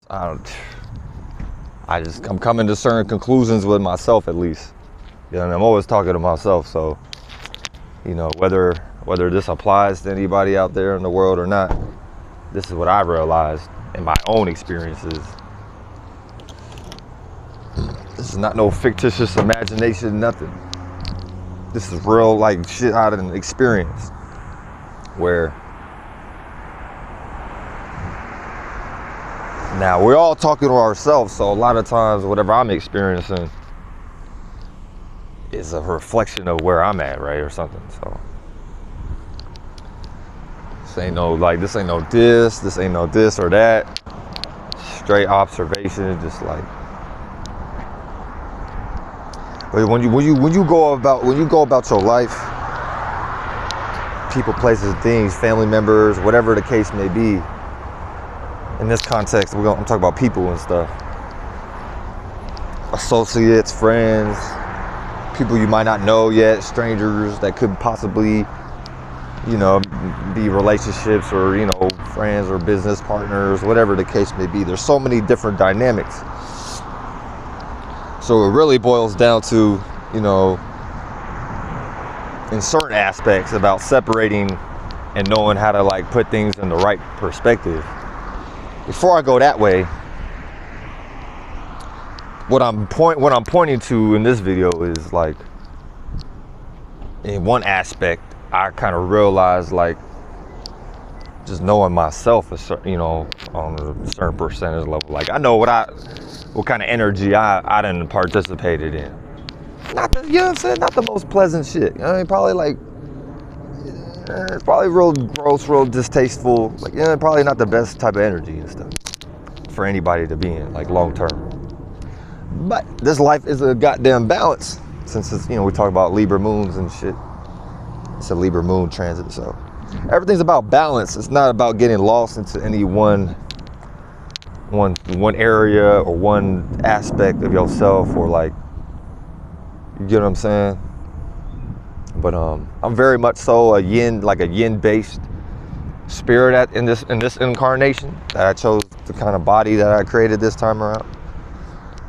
I'm coming to certain conclusions with myself, at least. You know, and I'm always talking to myself. So, you know, whether this applies to anybody out there in the world or not, this is what I realized in my own experiences. This is not no fictitious imagination, nothing. This is real, like, shit I didn't experience. Where now we're all talking to ourselves, so a lot of times whatever I'm experiencing is a reflection of where I'm at, right, or something. So this ain't no this or that. Straight observation, just like. But when you go about your life, people, places, things, family members, whatever the case may be. In this context, I'm talking about people and stuff. Associates, friends, people you might not know yet, strangers that could possibly, you know, be relationships or, you know, friends or business partners, whatever the case may be. There's so many different dynamics. So it really boils down to, you know, in certain aspects about separating and knowing how to, like, put things in the right perspective. Before I go that way, what I'm pointing to in this video is, like, in one aspect, I kind of realized, like, just knowing myself, you know, on a certain percentage level. Like, I know what kind of energy I done participated in. Not the, you know what I'm saying? Not the most pleasant shit. I mean, probably like, probably real gross, real distasteful. Like, yeah, probably not the best type of energy and stuff for anybody to be in, like, long term. But this life is a goddamn balance, since it's, you know, we talk about Libra moons and shit. It's a Libra moon transit, so everything's about balance. It's not about getting lost into any one area or one aspect of yourself, or, like, you get what I'm saying? But I'm very much so a yin based spirit in this incarnation, that I chose the kind of body that I created this time around,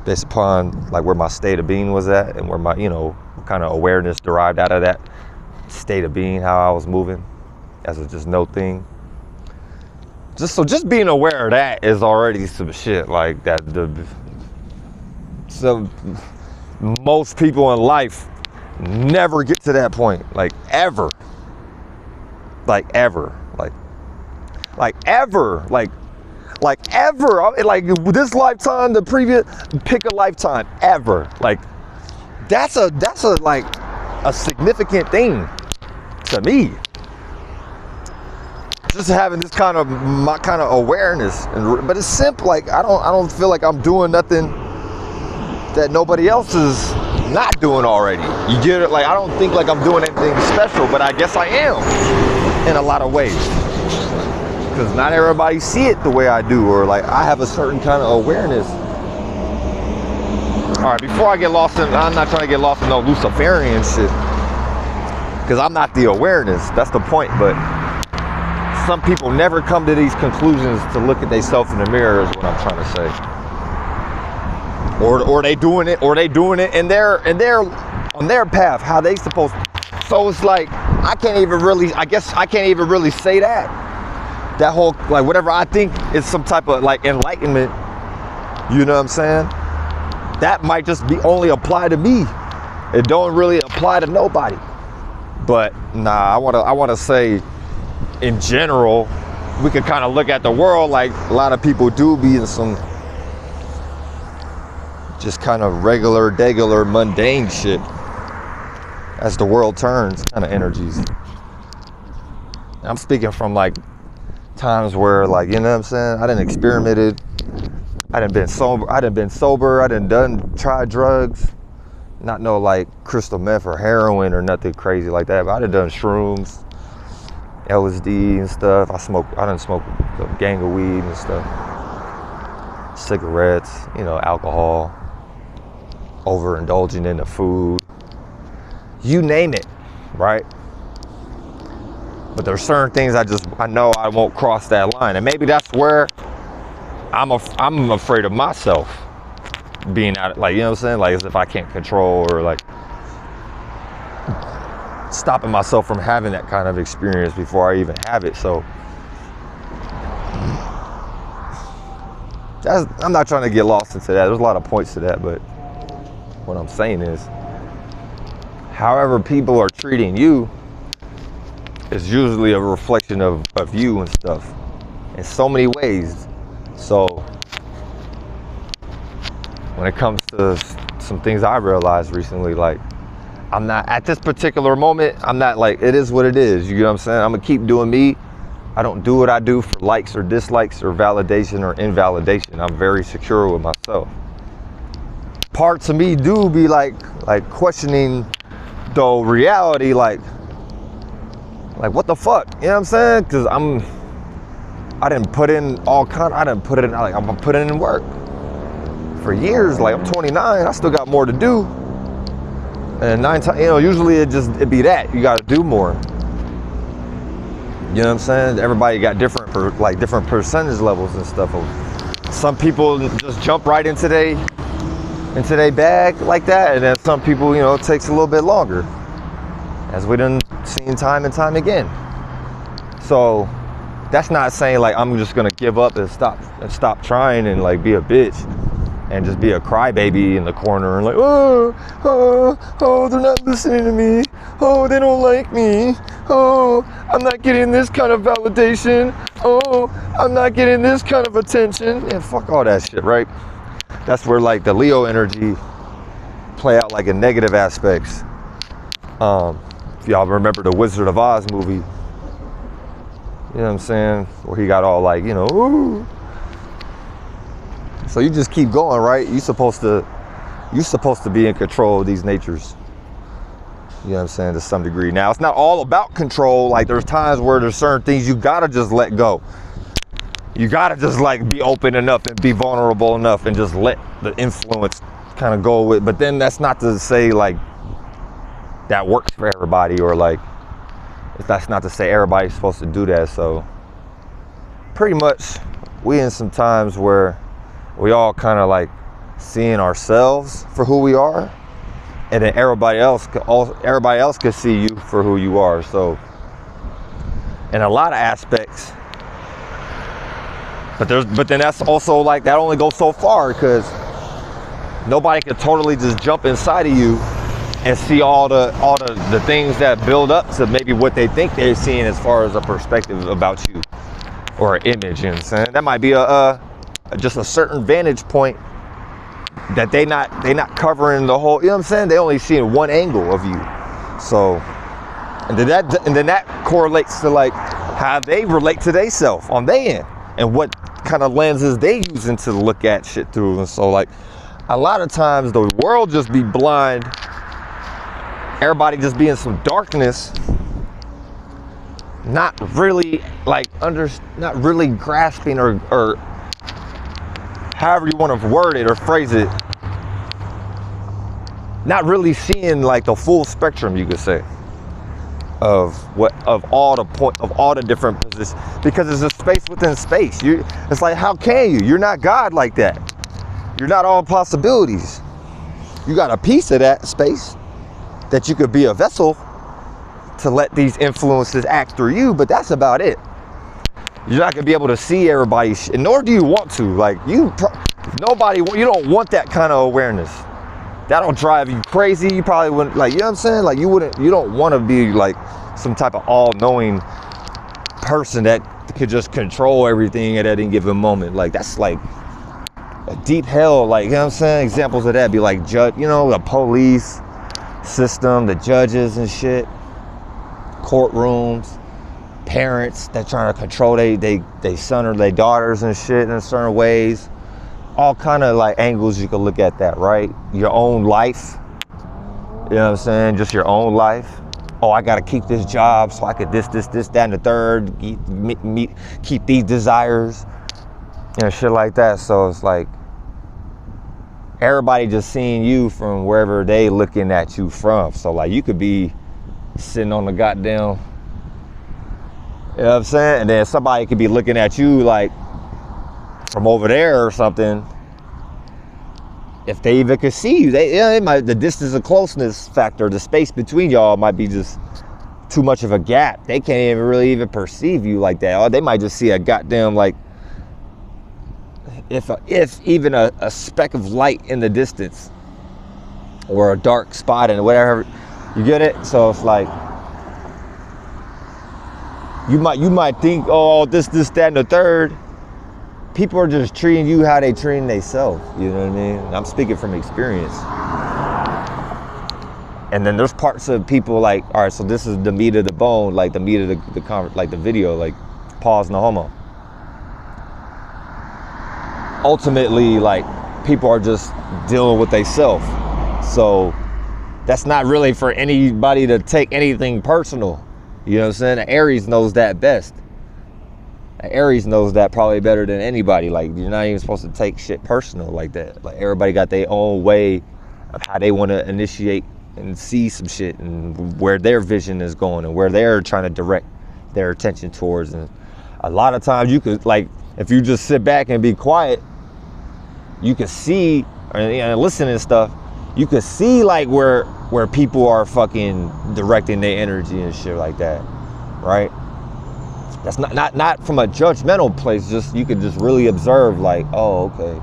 based upon, like, where my state of being was at, and where my, you know, kind of awareness derived out of that state of being, how I was moving as a just no thing. Just being aware of that is already some shit, like that. So most people in life never get to that point, like, ever. Like ever. This lifetime, the previous, pick a lifetime, ever. Like, that's a like a significant thing to me. Just having this kind of awareness, but it's simple. Like, I don't feel like I'm doing nothing that nobody else is not doing already. You get it? Like, I don't think like I'm doing anything special, but I guess I am in a lot of ways, because not everybody see it the way I do, or like I have a certain kind of awareness. All right, before I get lost I'm not trying to get lost in no Luciferian shit, because I'm not the awareness. That's the point. But some people never come to these conclusions to look at themselves in the mirror, is what I'm trying to say. Or they doing it in their on their path, how they supposed to. So it's like, I can't even really say that whole, like, whatever I think is some type of, like, enlightenment, you know what I'm saying? That might just be only apply to me. It don't really apply to nobody. But nah, I wanna say, in general, we could kind of look at the world like a lot of people do be in some just kind of regular, degular, mundane shit as the world turns kind of energies. I'm speaking from, like, times where, like, you know what I'm saying, I done experimented, I done been sober, I done tried drugs, not no, like, crystal meth or heroin or nothing crazy like that, but I done shrooms, LSD and stuff. I done smoked a gang of weed and stuff, cigarettes, you know, alcohol, overindulging in the food, you name it, right? But there's certain things I know I won't cross that line, and maybe that's where I'm afraid of myself being out, like, you know what I'm saying? Like, as if I can't control, or like stopping myself from having that kind of experience before I even have it. So I'm not trying to get lost into that. There's a lot of points to that, but what I'm saying is, however people are treating you is usually a reflection of you and stuff in so many ways. So when it comes to some things I realized recently, like, I'm not, at this particular moment, I'm not like, it is what it is. You know what I'm saying? I'm gonna keep doing me. I don't do what I do for likes or dislikes or validation or invalidation. I'm very secure with myself. Parts of me do be like questioning the reality, like what the fuck? You know what I'm saying? Cause I didn't put in I'm putting in work for years. Like, I'm 29, I still got more to do. And 9 times, you know, usually it'd be that you got to do more. You know what I'm saying? Everybody got different percentage levels and stuff. Some people just jump right into their bag like that, and then some people, you know, it takes a little bit longer, as we done seen time and time again. So that's not saying like I'm just gonna give up and stop trying and like be a bitch and just be a crybaby in the corner and like, oh, they're not listening to me. Oh, they don't like me. Oh, I'm not getting this kind of validation. Oh, I'm not getting this kind of attention. And fuck all that shit, right? That's where like the Leo energy play out like in negative aspects. If y'all remember the Wizard of Oz movie, you know what I'm saying? Where he got all like, you know, ooh. So you just keep going, right? You're supposed to be in control of these natures. You know what I'm saying, to some degree. Now, it's not all about control. Like, there's times where there's certain things you gotta just let go. You gotta just like be open enough and be vulnerable enough and just let the influence kind of go with. But then that's not to say like that works for everybody, or like that's not to say everybody's supposed to do that. So pretty much we in some times where we all kind of like seeing ourselves for who we are, and then everybody else could see you for who you are. So in a lot of aspects, but then that's also like, that only goes so far, because nobody can totally just jump inside of you and see all the things that build up to maybe what they think they're seeing as far as a perspective about you or an image. You know what I'm saying? That might be just a certain vantage point that they not covering the whole, you know what I'm saying? They only seeing one angle of you. So, and then that correlates to like how they relate to they self on their end, and what kind of lenses they using to look at shit through. And so like a lot of times the world just be blind, everybody just be in some darkness, not really like not really grasping or however you want to word it or phrase it, not really seeing like the full spectrum, you could say, of all the different positions, because it's a space within space. It's like, how can you? You're not God like that. You're not all possibilities. You got a piece of that space that you could be a vessel to let these influences act through you, but that's about it. You're not gonna be able to see everybody, nor do you want to. Like, you don't want that kind of awareness. That'll drive you crazy. You probably wouldn't, like, you know what I'm saying? Like, you don't want to be like some type of all-knowing person that could just control everything at any given moment. Like, that's like a deep hell. Like, you know what I'm saying? Examples of that be like, the police system, the judges and shit, courtrooms, parents that trying to control they son or they daughters and shit in certain ways. All kind of like angles you can look at that, right? Your own life, you know what I'm saying? Just your own life. Oh, I gotta keep this job so I could this, that, and the third, keep these desires, shit like that. So it's like everybody just seeing you from wherever they looking at you from. So like you could be sitting on the goddamn, you know what I'm saying? And then somebody could be looking at you like from over there or something, if they even could see you, they might, the distance of closeness factor, the space between y'all might be just too much of a gap. They can't even really even perceive you like that. Or they might just see a goddamn, like, if even a speck of light in the distance, or a dark spot and whatever. You get it? So it's like, you might think, oh, this, that, and the third. People are just treating you how they treating themselves. You know what I mean? I'm speaking from experience. And then there's parts of people like, all right, so this is the meat of the bone, like the meat of the video, like pause no homo. Ultimately, like, people are just dealing with themselves. So that's not really for anybody to take anything personal. You know what I'm saying? The Aries knows that best. The Aries knows that probably better than anybody. Like, you're not even supposed to take shit personal like that. Like, everybody got their own way of how they want to initiate and see some shit, and where their vision is going, and where they're trying to direct their attention towards. And a lot of times you could, like, if you just sit back and be quiet, you can see and listen and stuff. You can see like where people are fucking directing their energy and shit like that, right? That's not from a judgmental place. Just, you could just really observe, like, oh, okay,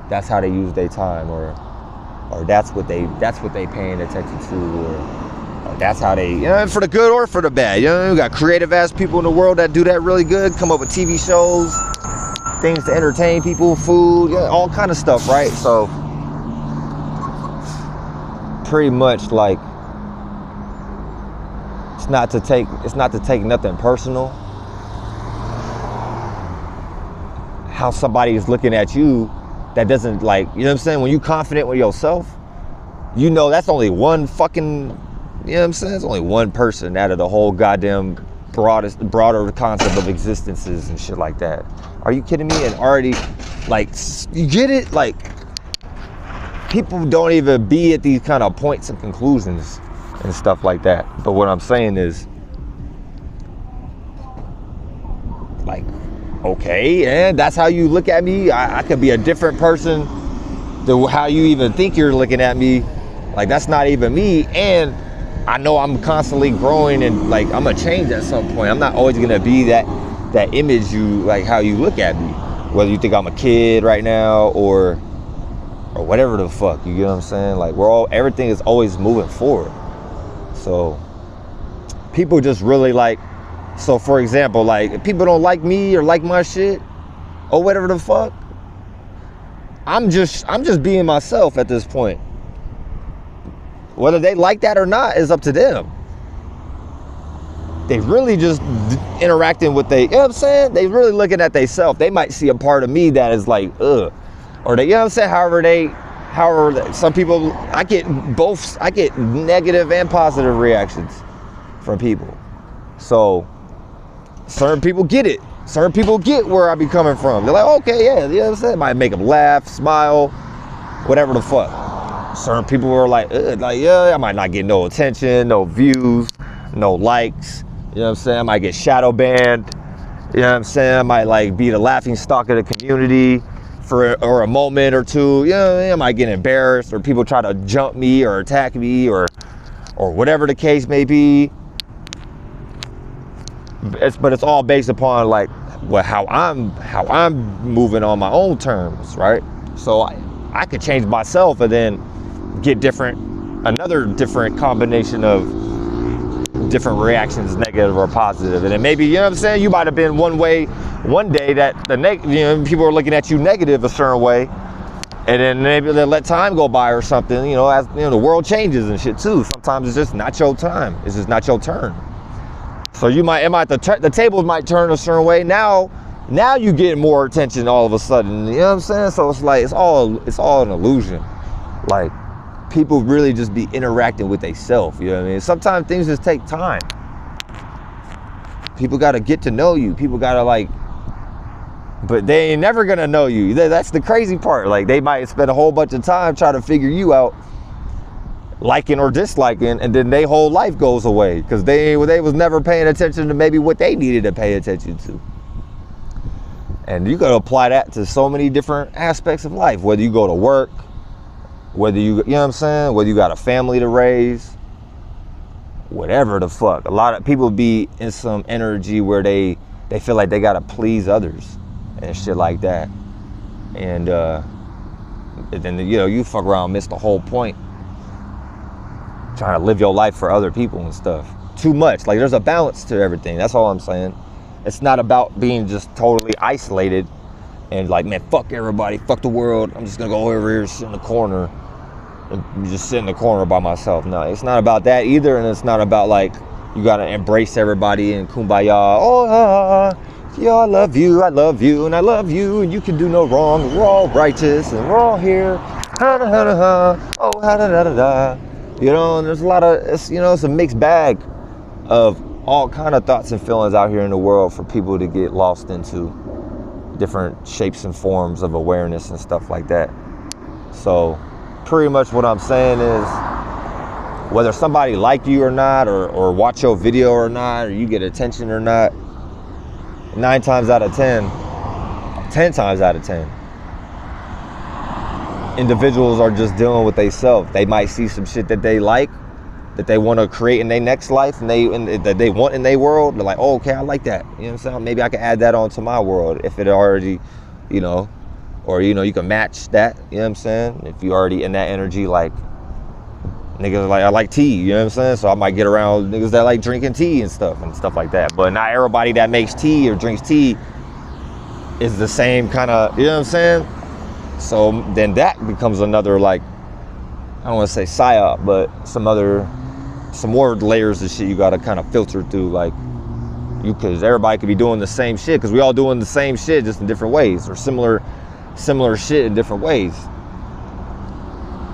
that's how they use their time, or that's what they paying attention to, or that's how they, you know, for the good or for the bad. You know, you got creative ass people in the world that do that really good, come up with TV shows, things to entertain people, food, yeah, all kind of stuff, right? So pretty much, like, it's not to take nothing personal. How somebody is looking at you, that doesn't, like, you know what I'm saying? When you confident with yourself, you know that's only one fucking, you know what I'm saying? It's only one person out of the whole goddamn broader concept of existences and shit like that. Are you kidding me? And already, like, you get it? Like, people don't even be at these kind of points and conclusions and stuff like that. But what I'm saying is, like, okay, and that's how you look at me. I could be a different person than how you even think you're looking at me. Like, that's not even me. And I know I'm constantly growing, and, like, I'm gonna change at some point. I'm not always gonna be that image you, like, how you look at me. Whether you think I'm a kid right now or whatever the fuck, you get what I'm saying? Like, everything is always moving forward. So people just really, like, so for example, like, if people don't like me or like my shit or whatever the fuck, I'm just being myself at this point. Whether they like that or not is up to them. They really just interacting with you know what I'm saying? They really looking at themselves. They might see a part of me that is like, ugh. Or they, you know what I'm saying? However, some people, I get negative and positive reactions from people. So certain people get it. Certain people get where I be coming from. They're like, okay, yeah, you know what I'm saying? It might make them laugh, smile, whatever the fuck. Certain people are like, yeah, I might not get no attention, no views, no likes. You know what I'm saying? I might get shadow banned. You know what I'm saying? I might, like, be the laughing stock of the community or a moment or two. You know, I might get embarrassed, or people try to jump me or attack me or whatever the case may be. But it's all based upon, like, how I'm moving on my own terms, right? So I could change myself and then get another different combination of different reactions, negative or positive. And then maybe, you know what I'm saying, you might have been one way one day that people are looking at you negative a certain way, and then maybe they'll let time go by or something, you know, as you know, the world changes and shit too. Sometimes it's just not your time. It's just not your turn. So the tables might turn a certain way. Now you get more attention all of a sudden. You know what I'm saying? So it's like, it's all an illusion. Like, people really just be interacting with themselves. You know what I mean? Sometimes things just take time. People got to get to know you. People got to, like, but they ain't never gonna know you. That's the crazy part. Like, they might spend a whole bunch of time trying to figure you out, liking or disliking, and then their whole life goes away because they was never paying attention to maybe what they needed to pay attention to. And you got to apply that to so many different aspects of life, whether you go to work, whether you know what I'm saying, whether you got a family to raise, whatever the fuck. A lot of people be in some energy where they feel like they got to please others and shit like that. And then, you know, you fuck around and miss the whole point. Trying to live your life for other people and stuff. Too much. Like, there's a balance to everything. That's all I'm saying. It's not about being just totally isolated and like, man, fuck everybody, fuck the world. I'm just gonna go over here, sit in the corner, and just sit in the corner by myself. No, it's not about that either, and it's not about like you gotta embrace everybody and kumbaya. Oh, yeah, I love you, and I love you, and you can do no wrong. We're all righteous, and we're all here. Ha da ha da ha. Oh, ha da da da da. You know, and there's a lot of, it's, you know, it's a mixed bag of all kind of thoughts and feelings out here in the world for people to get lost into different shapes and forms of awareness and stuff like that. So pretty much what I'm saying is, whether somebody like you or not, or watch your video or not, or you get attention or not, 9 times out of 10, 10 times out of 10, individuals are just dealing with themselves. They might see some shit that they like, that they want to create in their next life, and that they want in their world. They're like, oh, okay, I like that. You know what I'm saying? Maybe I can add that onto my world if it already, you know, or, you know, you can match that. You know what I'm saying? If you already in that energy, like, niggas like, I like tea. You know what I'm saying? So I might get around niggas that like drinking tea and stuff like that. But not everybody that makes tea or drinks tea is the same kind of, you know what I'm saying? So then that becomes another, like, I don't want to say psyop, but some more layers of shit you got to kind of filter through, like, because everybody could be doing the same shit, because we all doing the same shit just in different ways, or similar shit in different ways.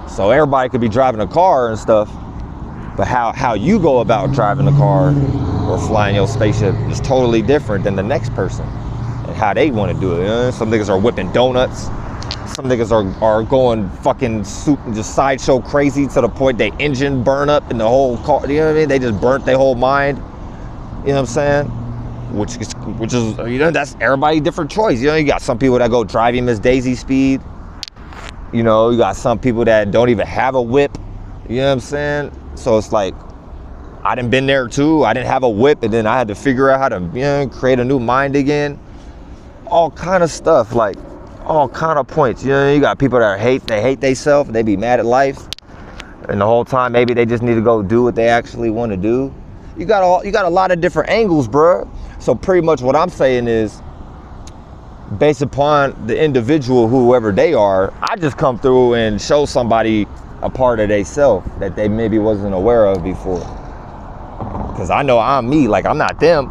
So everybody could be driving a car and stuff, but how you go about driving a car or flying your spaceship is totally different than the next person and how they want to do it. You know? Some niggas are whipping donuts. Some niggas are going fucking just sideshow crazy to the point they engine burn up in the whole car. You know what I mean? They just burnt their whole mind. You know what I'm saying? Which is, you know, that's everybody different choice. You know, you got some people that go driving Miss Daisy speed. You know, you got some people that don't even have a whip. You know what I'm saying? So it's like, I done been there too. I didn't have a whip, and then I had to figure out how to, you know, create a new mind again. All kind of stuff, like, all kind of points. You know, you got people that hate themselves, they be mad at life, and the whole time maybe they just need to go do what they actually want to do. You got a lot of different angles, bro. So pretty much what I'm saying is, based upon the individual, whoever they are, I just come through and show somebody a part of they self that they maybe wasn't aware of before. Because I know I'm me, like, I'm not them.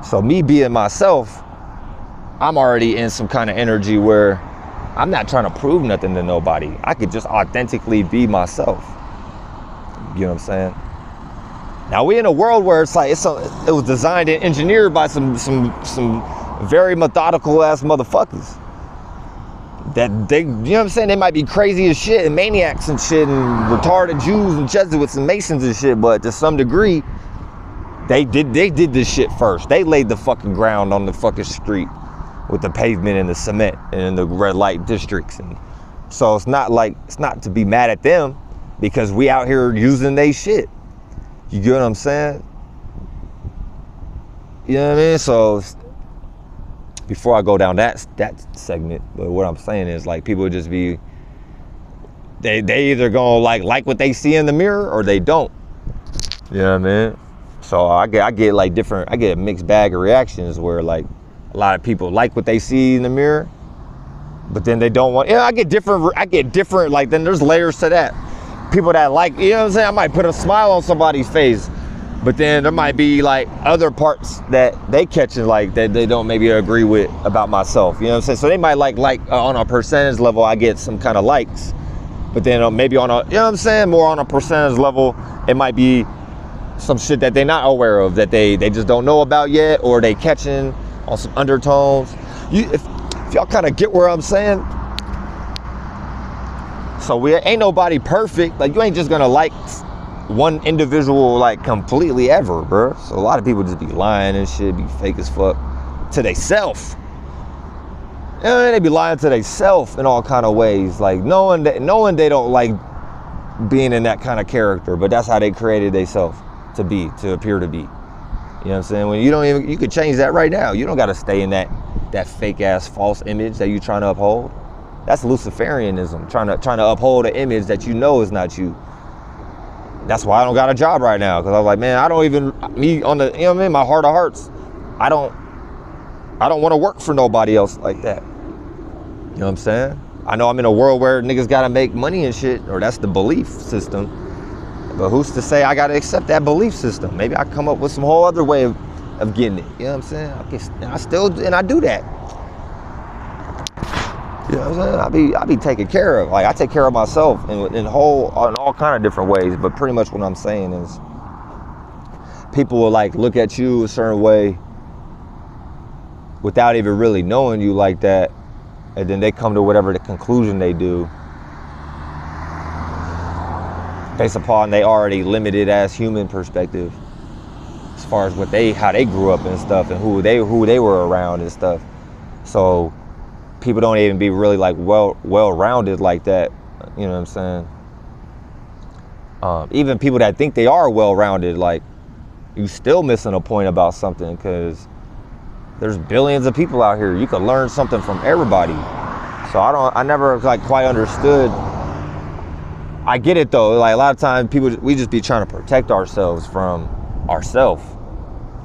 So me being myself, I'm already in some kind of energy where I'm not trying to prove nothing to nobody. I could just authentically be myself. You know what I'm saying? Now we in a world where it's like, it was designed and engineered by some very methodical ass motherfuckers. That they, you know what I'm saying? They might be crazy as shit and maniacs and shit and retarded Jews and Jesuits and Masons and shit, but to some degree, they did this shit first. They laid the fucking ground on the fucking street with the pavement and the cement and the red light districts. And so it's not to be mad at them, because we out here using they shit. You get what I'm saying? You know what I mean? So before I go down that segment, but what I'm saying is, like, people would just be, they either gonna like what they see in the mirror or they don't. You know what I mean? So I get like different, I get a mixed bag of reactions where, like, a lot of people like what they see in the mirror, but then they don't want, I get different, like, then there's layers to that. People that like, you know what I'm saying? I might put a smile on somebody's face, but then there might be like other parts that they catching, like, that they don't maybe agree with about myself. You know what I'm saying? So they might like on a percentage level, I get some kind of likes, but then maybe on a, you know what I'm saying, more on a percentage level, it might be some shit that they're not aware of, that they just don't know about yet, or they catching on some undertones. If y'all kind of get where I'm saying. So we ain't nobody perfect. Like, you ain't just gonna like one individual like completely ever, bro. So a lot of people just be lying and shit, be fake as fuck to they self. And they be lying to themselves in all kind of ways, like knowing they don't like being in that kind of character, but that's how they created themselves to appear to be. You know what I'm saying? When you could change that right now. You don't got to stay in that fake ass false image that you're trying to uphold. That's Luciferianism, trying to uphold an image that you know is not you. That's why I don't got a job right now, because I was like, man, I don't even, me on the, you know what I mean, my heart of hearts, I don't want to work for nobody else like that. You know what I'm saying? I know I'm in a world where niggas got to make money and shit, or that's the belief system. But who's to say I got to accept that belief system? Maybe I come up with some whole other way of getting it. You know what I'm saying? I do that. You know what I'm saying? I be taken care of. Like, I take care of myself in all kind of different ways. But pretty much what I'm saying is, people will like look at you a certain way without even really knowing you like that, and then they come to whatever the conclusion they do based upon they already limited as human perspective, as far as how they grew up and stuff, and who they were around and stuff. So people don't even be really like well-rounded like that. You know what I'm saying? Even people that think they are well-rounded, like, you still missing a point about something, because there's billions of people out here. You can learn something from everybody. So I never like quite understood. I get it though. Like, a lot of times we just be trying to protect ourselves from ourselves.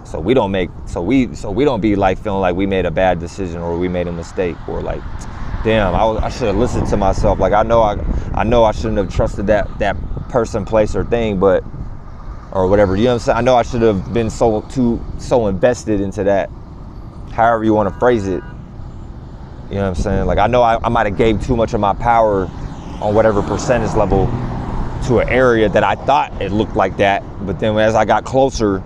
So we don't be like feeling like we made a bad decision or we made a mistake, or like, damn, I should have listened to myself. Like, I know I shouldn't have trusted that person, place, or thing, but, or whatever. You know what I'm saying? I know I should have been so invested into that, however you want to phrase it. You know what I'm saying? Like, I know I might have gave too much of my power on whatever percentage level to an area that I thought it looked like that, but then as I got closer,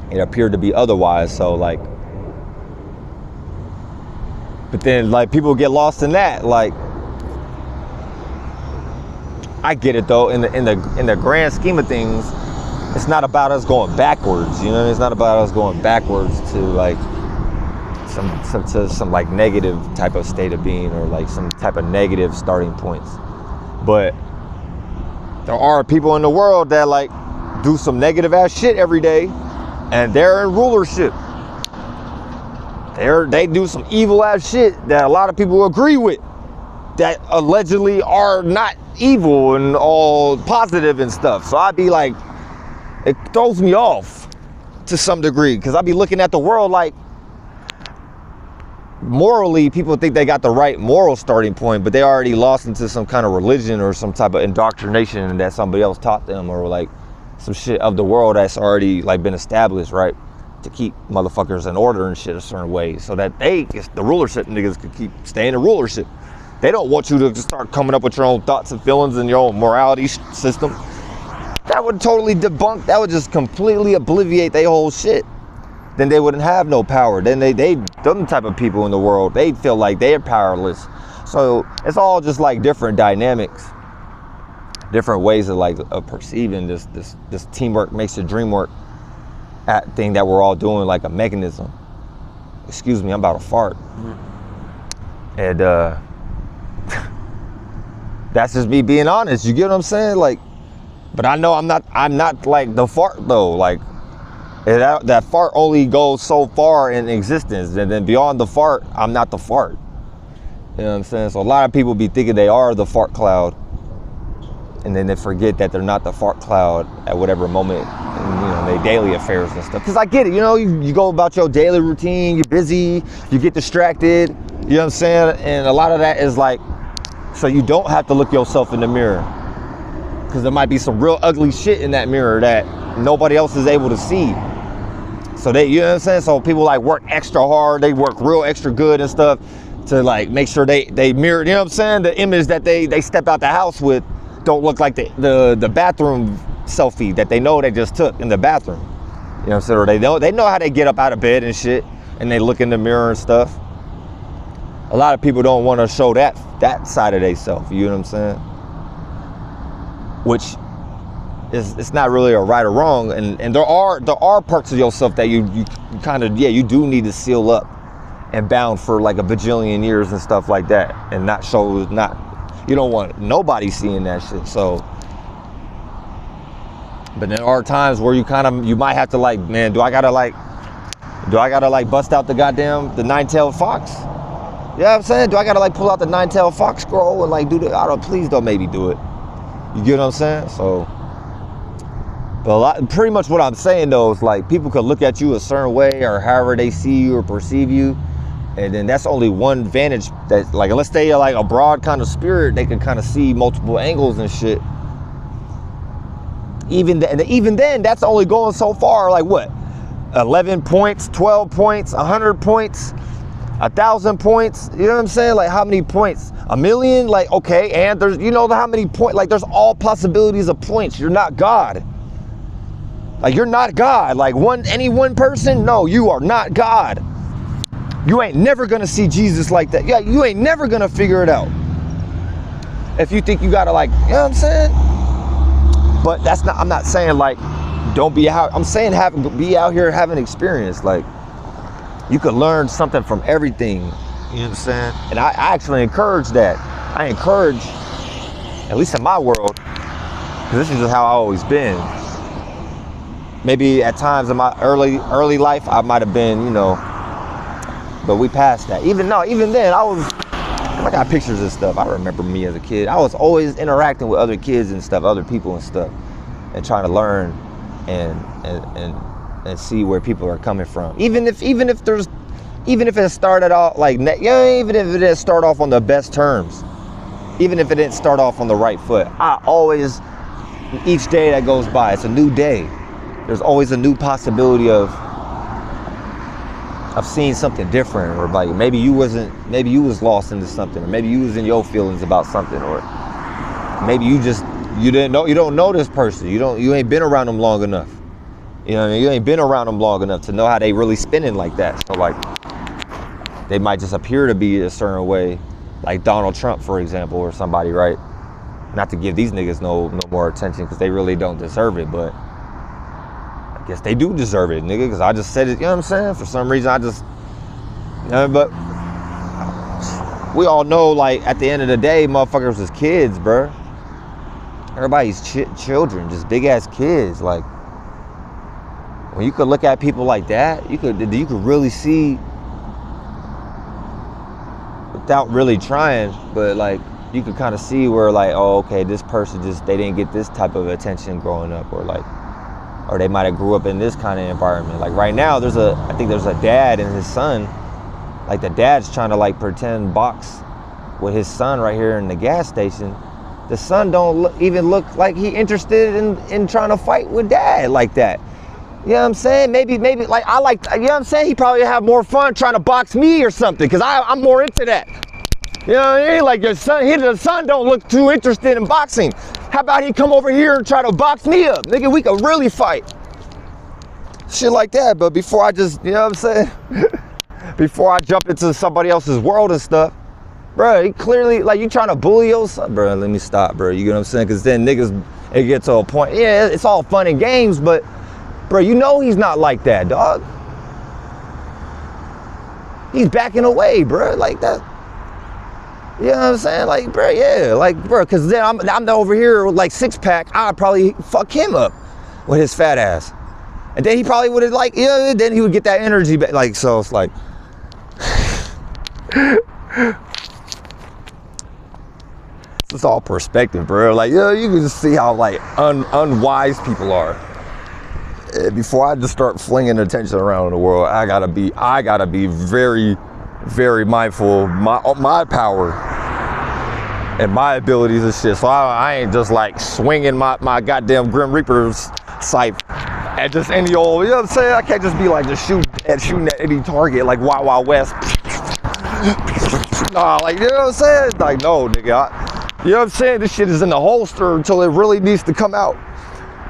it appeared to be otherwise. So like, but then like people get lost in that. Like, I get it though. In the grand scheme of things, it's not about us going backwards. You know, it's not about us going backwards to like some like negative type of state of being, or like some type of negative starting points. But there are people in the world that like do some negative ass shit every day, and they're in rulership. They do some evil ass shit that a lot of people agree with, that allegedly are not evil and all positive and stuff. So I'd be like, it throws me off to some degree, because I'd be looking at the world like, morally, people think they got the right moral starting point, but they already lost into some kind of religion or some type of indoctrination that somebody else taught them, or like some shit of the world that's already like been established, right, to keep motherfuckers in order and shit a certain way, so that the rulership niggas could keep staying in rulership. They don't want you to just start coming up with your own thoughts and feelings and your own morality system. That would totally debunk, that would just completely obliviate their whole shit. Then they wouldn't have no power. Then them type of people in the world, they feel like they're powerless. So it's all just like different dynamics, different ways of perceiving this teamwork makes the dream work thing that we're all doing, like a mechanism. Excuse me, I'm about to fart. And that's just me being honest. You get what I'm saying? Like, but I know I'm not like the fart though. Like, that fart only goes so far in existence, and then beyond the fart, I'm not the fart. You know what I'm saying? So a lot of people be thinking they are the fart cloud, and then they forget that they're not the fart cloud at whatever moment in, their daily affairs and stuff. Because I get it, you go about your daily routine, you're busy, you get distracted, you know what I'm saying? And a lot of that is like, so you don't have to look yourself in the mirror, because there might be some real ugly shit in that mirror that nobody else is able to see. So you know what I'm saying? So people like work extra hard, they work real extra good and stuff to like make sure they mirror, you know what I'm saying? The image that they step out the house with don't look like the bathroom selfie that they know they just took in the bathroom. You know what I'm saying? Or they know how they get up out of bed and shit, and they look in the mirror and stuff. A lot of people don't want to show that side of themselves, you know what I'm saying? Which it's not really a right or wrong, and there are parts of yourself that you kind of, you do need to seal up and bound for like a bajillion years and stuff like that, and not show, you don't want nobody seeing that shit. So, but there are times where you might have to like, man, do I gotta like bust out the nine-tailed fox? You know what I'm saying? Do I gotta like pull out the nine-tailed fox scroll and like do the, please don't make me do it. You get what I'm saying? So, but pretty much what I'm saying though is like, people could look at you a certain way or however they see you or perceive you. And then that's only one vantage that, like, unless they are like a broad kind of spirit, they can kind of see multiple angles and shit. Even then, that's only going so far. Like what? 11 points, 12 points, 100 points, 1,000 points. You know what I'm saying? Like how many points? 1,000,000? Like, okay, and there's, you know how many points? Like there's all possibilities of points. You're not God. Like you're not God. Like any one person? No, you are not God. You ain't never gonna see Jesus like that. Yeah, you ain't never gonna figure it out. If you think you gotta like, you know what I'm saying? But that's not, I'm not saying like, don't be out. I'm saying be out here having experience. Like you could learn something from everything. You know what I'm saying? And I actually encourage that. I encourage, at least in my world, because this is just how I always been. Maybe at times in my early life, I might have been, you know, but we passed that. Even then, I got pictures and stuff. I remember me as a kid. I was always interacting with other kids and stuff, other people and stuff, and trying to learn and see where people are coming from. Even if it started off like, even if it didn't start off on the best terms, even if it didn't start off on the right foot, I always, each day that goes by, it's a new day. There's always a new possibility of seeing something different, or like maybe you was lost into something, or maybe you was in your feelings about something, or maybe you don't know this person, you ain't been around them long enough, you know what I mean? You ain't been around them long enough to know how they really spinning like that. So like they might just appear to be a certain way, like Donald Trump, for example, or somebody, right? Not to give these niggas no more attention, because they really don't deserve it, but I guess they do deserve it, nigga, because I just said it, you know what I'm saying? For some reason, I just, you know, but we all know, like, at the end of the day, motherfuckers is kids, bro. Everybody's children, just big-ass kids. Like, when you could look at people like that, you could really see, without really trying, but, like, you could kind of see where, like, oh, okay, this person they didn't get this type of attention growing up, or, like, or they might have grew up in this kind of environment. Like right now, I think there's a dad and his son. Like the dad's trying to like pretend box with his son right here in the gas station. The son don't even look like he interested in trying to fight with dad like that. You know what I'm saying? Maybe like you know what I'm saying? He probably have more fun trying to box me or something, because I'm more into that. You know what I mean? Like the son don't look too interested in boxing. How about he come over here and try to box me up? Nigga, we could really fight. Shit like that. But before I just, you know what I'm saying? Before I jump into somebody else's world and stuff, bro, he clearly, like, you trying to bully your son. Bro, let me stop, bro. You get what I'm saying? Because then niggas, it gets to a point, yeah, it's all fun and games, but, bro, you know he's not like that, dog. He's backing away, bro, like that. You know what I'm saying? Like, bro, yeah, like, bro, because then I'm over here with like six-pack, I'd probably fuck him up with his fat ass. And then he probably would have, like, you know, then he would get that energy back. Like, so it's like, it's all perspective, bro. Like, you know, you can just see how, like, unwise people are. Before I just start flinging attention around the world, I gotta be very, very mindful of my power and my abilities and shit. So I ain't just like swinging my goddamn Grim Reaper's sight at just any old, you know what I'm saying? I can't just be like just shooting at any target like Wild Wild West. Nah, like, you know what I'm saying? Like, no, nigga. You know what I'm saying? This shit is in the holster until it really needs to come out.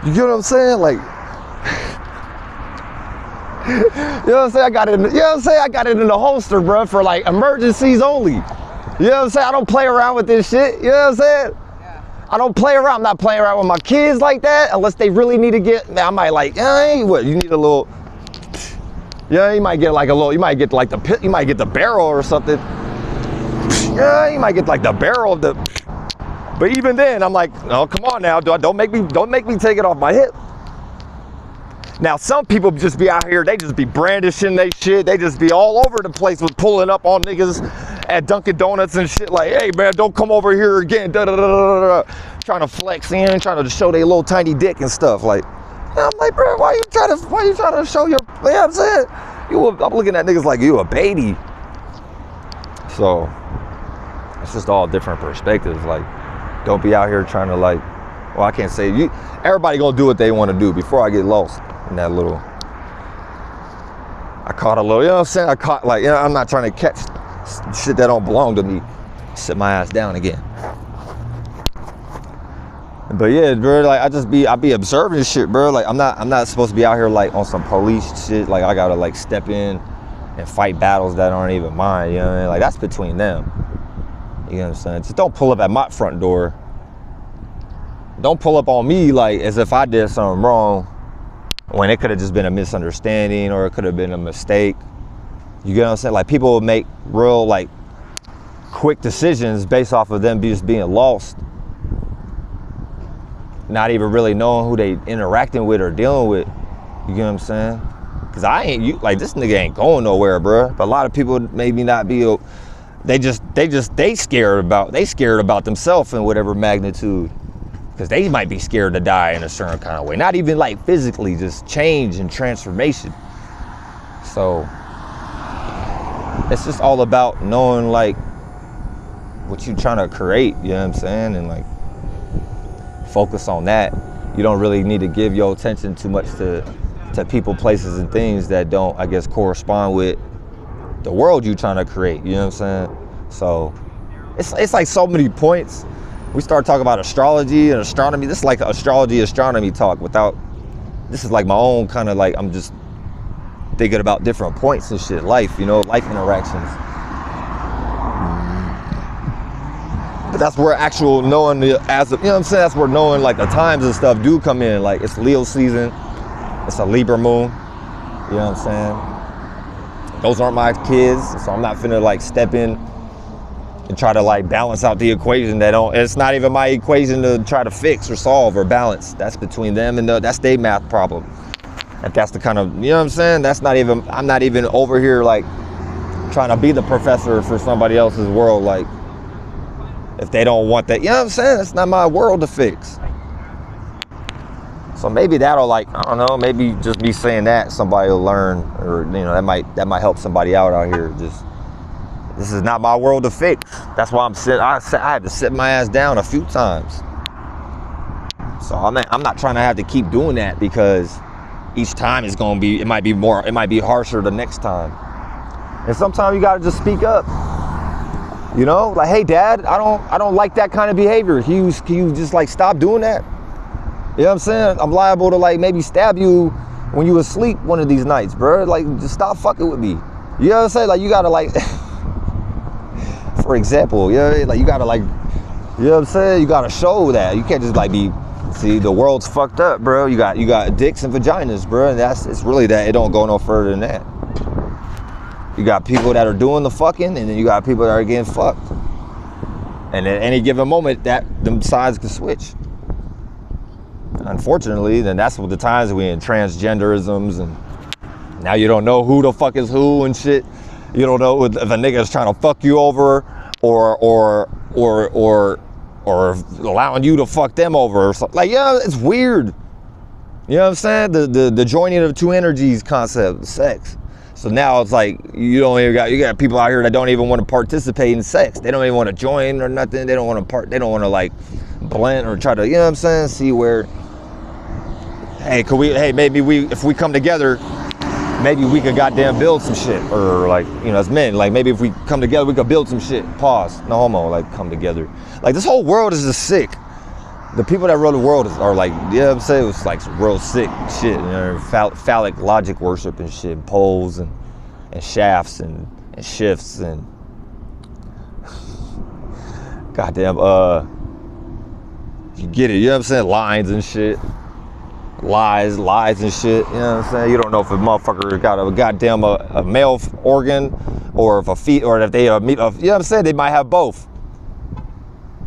You get what I'm saying? Like, you know what I'm saying? I got it in the holster, bro, for like emergencies only. You know what I'm saying? I don't play around with this shit. You know what I'm saying? Yeah. I don't play around. I'm not playing around with my kids like that unless they really need to get, man, I might like, hey, what, you need a little, Yeah, you might get like a little, you might get like the pit, you might get the barrel or something. Yeah, you might get like the barrel of the, but even then I'm like, no, come on now, don't make me take it off my hip. Now some people just be out here, they just be brandishing they shit, they just be all over the place with pulling up on niggas at Dunkin' Donuts and shit like, hey man, don't come over here again, da da da da da, trying to flex in, trying to show their little tiny dick and stuff. Like, I'm like, bro, why you trying to show your, you know what I'm saying? I'm looking at niggas like you a baby. So it's just all different perspectives. Like, don't be out here trying to like, well, I can't say you, everybody gonna do what they want to do. Before I get lost in that little, I caught a little, you know what I'm saying? I caught like, you know, I'm not trying to catch shit that don't belong to me. Sit my ass down again. But yeah, bro, like I be observing shit, bro. Like I'm not supposed to be out here like on some police shit. Like I gotta like step in and fight battles that aren't even mine. You know what I mean? Like that's between them. You know what I'm saying? Just don't pull up at my front door. Don't pull up on me like as if I did something wrong when it could have just been a misunderstanding or it could have been a mistake. You get what I'm saying? Like people will make real like quick decisions based off of them just being lost. Not even really knowing who they interacting with or dealing with. You get what I'm saying? Cause I ain't, you like this nigga ain't going nowhere, bro. But a lot of people maybe not be, they scared about themselves in whatever magnitude. Cause they might be scared to die in a certain kind of way. Not even like physically, just change and transformation. So it's just all about knowing like what you trying to create, you know what I'm saying? And like, focus on that. You don't really need to give your attention too much to people, places, and things that don't, I guess, correspond with the world you're trying to create. You know what I'm saying? So it's like so many points. We start talking about astrology and astronomy. This is like astronomy talk without, this is like my own kind of like, I'm just thinking about different points and shit, life, you know, life interactions. But that's where actual knowing the, as of, you know what I'm saying? That's where knowing like the times and stuff do come in. Like it's Leo season, it's a Libra moon, you know what I'm saying? Those aren't my kids, so I'm not finna like step in and try to like balance out the equation that don't, it's not even my equation to try to fix or solve or balance. That's between them and that's their math problem. If that's the kind of, you know what I'm saying? That's not even, I'm not even over here like trying to be the professor for somebody else's world. Like, if they don't want that, you know what I'm saying? It's not my world to fix. So maybe that'll like, I don't know, maybe just me saying that, somebody will learn, or you know, that might help somebody out here. Just, this is not my world to fix. That's why I had to sit my ass down a few times. So I'm not trying to have to keep doing that because each time it's gonna be, it might be harsher the next time. And sometimes you gotta just speak up. You know, like, hey dad, I don't like that kind of behavior. Can you just like stop doing that? You know what I'm saying? I'm liable to like maybe stab you when you asleep one of these nights, bro. Like, just stop fucking with me. You know what I'm saying? Like, you gotta like, for example, you know, like you gotta like, you know what I'm saying? You gotta show that. You can't just like be, see, the world's fucked up, bro. You got dicks and vaginas, bro. And it's really that. It don't go no further than that. You got people that are doing the fucking, and then you got people that are getting fucked. And at any given moment, them sides can switch. Unfortunately, then that's what the times we in, transgenderisms, and now you don't know who the fuck is who and shit. You don't know if a nigga is trying to fuck you over or allowing you to fuck them over or something. Like, yeah, it's weird. You know what I'm saying? The joining of two energies concept, sex. So now it's like you got people out here that don't even want to participate in sex. They don't even want to join or nothing. They don't want to they don't want to like blend or try to, you know what I'm saying? See where, hey, maybe if we come together, maybe we could goddamn build some shit. Or like, you know, as men, like maybe if we come together, we could build some shit. Pause. No homo, like come together. Like this whole world is just sick. The people that run the world are like, you know what I'm saying? It was like some real sick shit, you know, phallic logic worship and shit, poles and shafts and shifts and goddamn, you get it, you know what I'm saying? Lines and shit. lies and shit. You know what I'm saying? You don't know if a motherfucker got a goddamn a male organ, or if or if they you know what I'm saying? They might have both.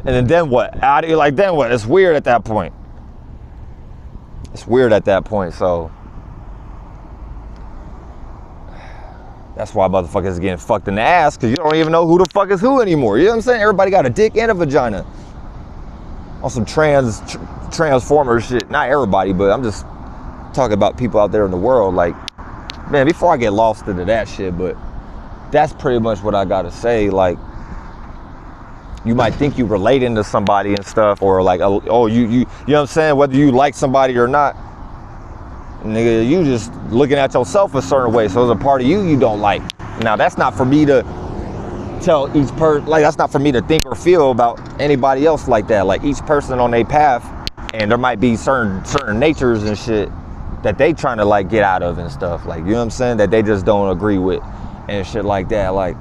And then what? How do you like? Then what? It's weird at that point. It's weird at that point. So that's why motherfuckers is getting fucked in the ass, because you don't even know who the fuck is who anymore. You know what I'm saying? Everybody got a dick and a vagina. On some transformer shit. Not everybody, but I'm just talking about people out there in the world. Like, man, before I get lost into that shit, but that's pretty much what I gotta say. Like, you might think you relating to somebody and stuff, or like, oh, you know what I'm saying? Whether you like somebody or not, nigga, you just looking at yourself a certain way. So there's a part of you don't like. Now, that's not for me to tell each person, like, that's not for me to think or feel about anybody else like that. Like, each person on their path, and there might be certain natures and shit that they trying to like get out of and stuff. Like, you know what I'm saying? That they just don't agree with and shit like that. Like,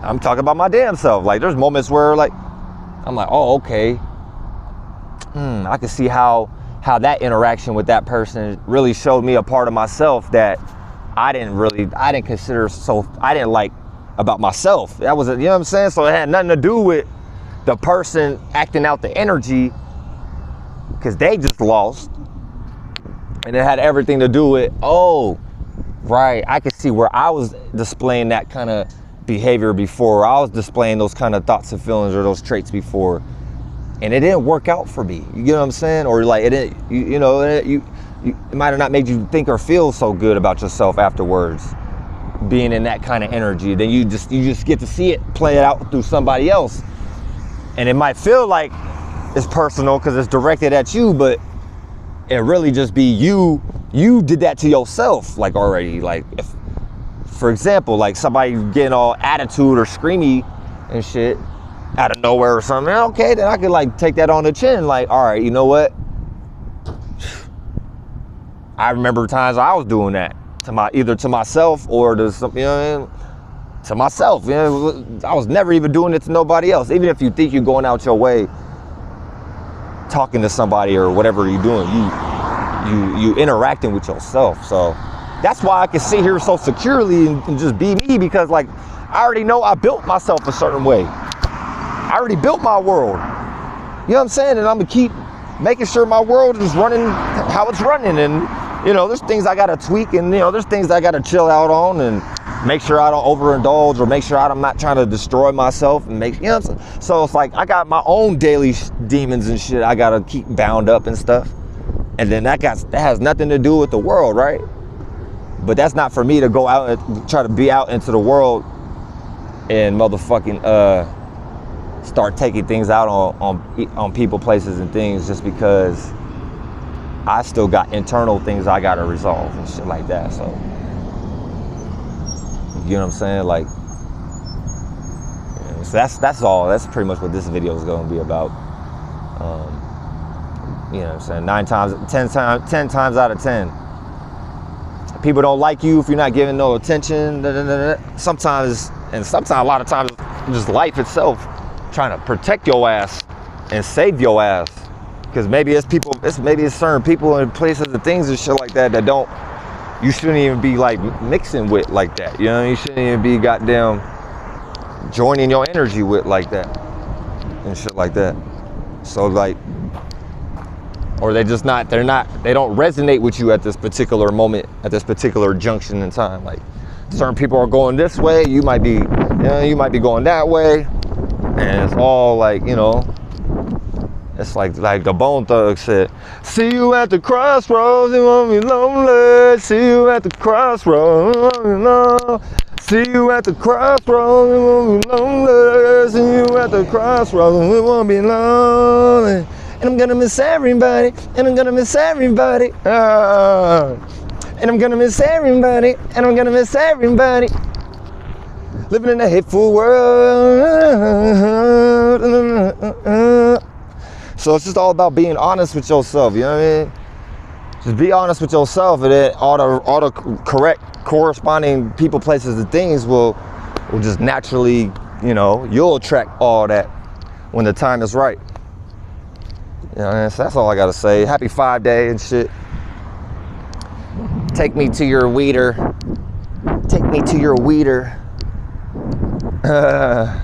I'm talking about my damn self. Like, there's moments where like, I'm like, oh, okay. I can see how that interaction with that person really showed me a part of myself that I didn't consider, so I didn't like about myself. That was, you know what I'm saying? So it had nothing to do with the person acting out the energy, because they just lost. And it had everything to do with, oh, right, I could see where I was displaying that kind of behavior before. I was displaying those kind of thoughts and feelings or those traits before, and it didn't work out for me. You know what I'm saying? Or like, it didn't, it might have not made you think or feel so good about yourself afterwards, being in that kind of energy. Then you just get to see it play it out through somebody else, and it might feel like it's personal because it's directed at you, but it really just be you did that to yourself, like, already. Like, if, for example, like somebody getting all attitude or screamy and shit out of nowhere or something, okay, then I could like take that on the chin. Like, all right, you know what? I remember times I was doing that to either to myself or to some, you know what I mean? To myself. You know, I was never even doing it to nobody else. Even if you think you're going out your way talking to somebody or whatever you're doing, you interacting with yourself. So that's why I can sit here so securely and just be me, because like, I already know I built myself a certain way. I already built my world. You know what I'm saying? And I'm gonna keep making sure my world is running how it's running. And you know, there's things I gotta tweak, and you know, there's things I gotta chill out on and make sure I don't overindulge, or make sure I'm not trying to destroy myself and make, you know what I'm saying? So it's like, I got my own daily demons and shit I gotta keep bound up and stuff. And then that has nothing to do with the world, right? But that's not for me to go out and try to be out into the world and motherfucking start taking things out on people, places, and things, just because I still got internal things I gotta resolve and shit like that. So, you know what I'm saying? Like, so that's all. That's pretty much what this video is gonna be about. You know what I'm saying? 10 times out of 10. People don't like you if you're not giving no attention. Sometimes a lot of times, just life itself trying to protect your ass and save your ass. Because maybe it's certain people and places and things and shit like that you shouldn't even be like mixing with like that. You know, you shouldn't even be goddamn joining your energy with like that and shit like that. So like, or they don't resonate with you at this particular moment, at this particular junction in time. Like, certain people are going this way, you might be going that way, and it's all like, you know, it's like the Bone Thugs said, see you at the crossroads, you won't be lonely. See you at the crossroads, you won't be lonely. See you at the crossroads, you won't be lonely. See you at the crossroads, you won't be lonely. And I'm gonna miss everybody, and I'm gonna miss everybody. And I'm gonna miss everybody, and I'm gonna miss everybody. Living in a hateful world. So it's just all about being honest with yourself, you know what I mean? Just be honest with yourself, and then all the correct corresponding people, places, and things will just naturally, you know, you'll attract all that when the time is right. You know, so that's all I gotta say. Happy 5-day and shit. Take me to your weeder. Take me to your weeder. Now.